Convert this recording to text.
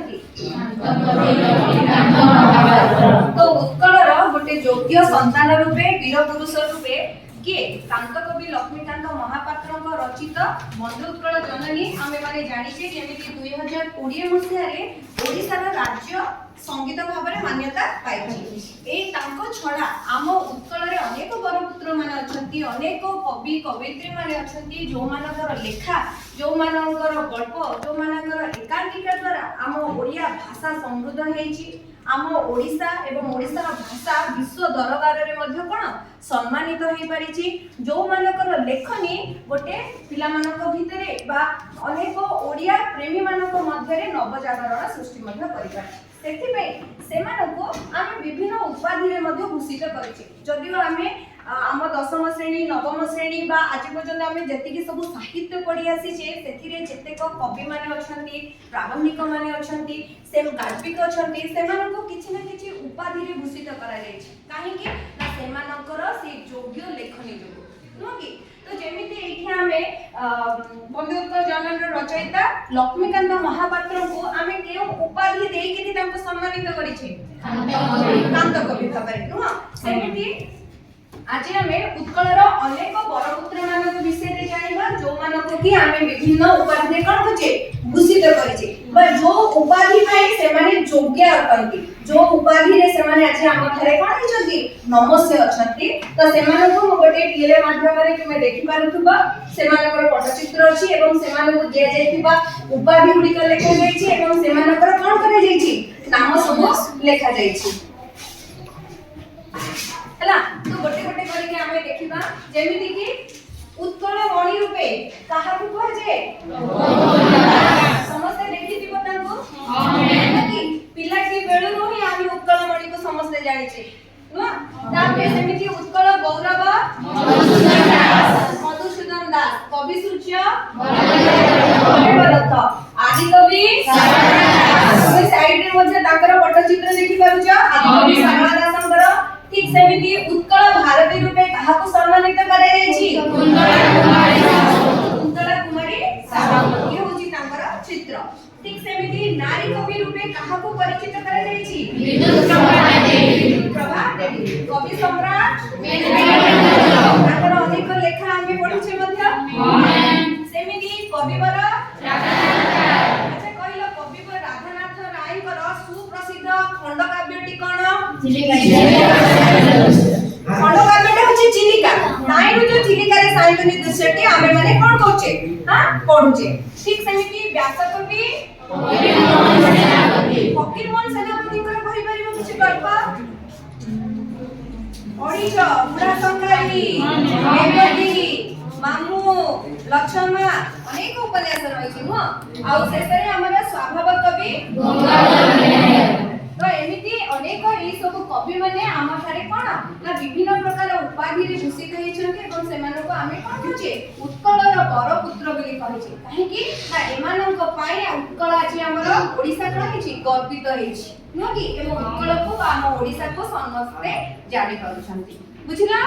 अछंती तो उत्कलर गोटे योग्य संतान रूपे वीर पुरुष रूपे किए कांत कवि लक्ष्मीकांत महापात्र रचित बंधु उत्कल जननी आमे माने जानिछे जेमिति 2020 मसिहारे ओडिशार राज्य संगीत भाव में मान्यता पाई छड़ा आम उत्कल अनेक बरपुत्र मान अच्छी अनेक कवि कवयित्री मान अच्छी जो मानकर लेखा जो मानकर गल्प जो मानकर एकांकिका द्वारा आम ओडिया भाषा समृद्ध होईछि आम ओडिशा एवं ओडिशार भाषा विश्व दरबार रे मध्य कोन सम्मानित होई परिछि जो मानकर लेखनी गोटे पिला मानक भितरे बा अनेक ओडिया प्रेमी मानक मध्य रे नवजागरण सृष्टि मध्य करिपा सेमानको आमे विभिन्न उपाधि रे मध्य भूषित करिछि जदिও आमे आम 10म श्रेणी 9म श्रेणी बा आज पर्यंत आमे जतिकि सब साहित्य पढि आसी छे सेथिरे जतेक कवि माने अछंती प्राबंधिक माने अछंती सेम गाल्पिक अछंती सेमानको किछि ना किछि उपाधि रे भूषित करा जायछि काहे कि ना सेमानकर से योग्य लेखनी जो नो कि तो जेमिति एठी आमे बंधु उत्कल जननी रचयिता लक्ष्मीकांत महापात्र को आमे केउ उपाधि देई कि तांको सम्मानित करि छै कांत कवि भाबरे नो सेमिति आज हमें उत्कलर अनेक बरपुत्र मानक विषय रे जानिबा जो मानको कि हमें विभिन्न उपाधि रे कोन होचे भूषित करिछि बा जो उपाधि पाए से माने योग्य अटंती जो उपाधि रे से माने आज हम थारे कोन हिचंती नमस्य अछंती तो से मानको गोटे टीले माध्यम रे कि मैं देखि पारुथबा से मानकर पटचित्र अछि एवं से मानको दिया जायतिबा उपाधि गुडी को लेखा जायछि एवं से मानकर कोन करे जायछि नाम सब लेखा जायछि हला तो गोटे गोटे करके हमें देखिबा जेमिति कि उत्कल मणि रूपे काहा को कह जे समस्त देखि दिबो तांको हां कि पिला की बेळु ही आमी उत्कल मणि को समस्त जानि छै नो तापे जेमिति उत्कल गौरव मधुसूदन दास कवि सूर्य बलदत्त आदि कवि सारदा साइड रे मध्ये ताकर पटचित्र देखि पारुछ आदि कवि सारदा दासंकर ठीक सेमिति उत्कल भारती रूपे कहा को सम्मानित करे छी कुंतला कुमारी साहू ये होची तांकर चित्र ठीक सेमिति नारी कवि रूपे कहा को परिचित करे छी प्रभा देवी कवि सम्राट तांकर अनेक लेखा आमे पढिछे मध्य सेमिति कविवर अच्छा कहिलो कविवर राधानाथ रायकर सुप्रसिद्ध खंडकाव्यटी कोन खंडकाव्यटा होची चिलिका नायरु जो चिलिका रे साहित्य दृश्यटी आमे माने कोन कहचे हां पढुचे ठीक सेमिति व्यासकवि फकीरमोहन सेनापति कर कहि परिबो किछि गल्प ओडिच बुढ़ा संगारी मेघदी मामू लक्ष्मण अनेक उपन्यास रहिछि नो आ शेषरे हमर स्वभाव कवि तो एमिति अनेक ए सब कवि माने आमा थारे कोन ना विभिन्न प्रकार उपाधि रे भूषित हेछन के कोन सेमानको आमे कोन होचे उत्कलर बरपुत्र बोली कहिछि काहे कि ना एमाननको पाई उत्कल आज हमर ओडिसा कोन हेछि गर्वित हेछि नो कि एम उत्कल को आम ओडिसा को समस्त जानि पारुछंती बुझिला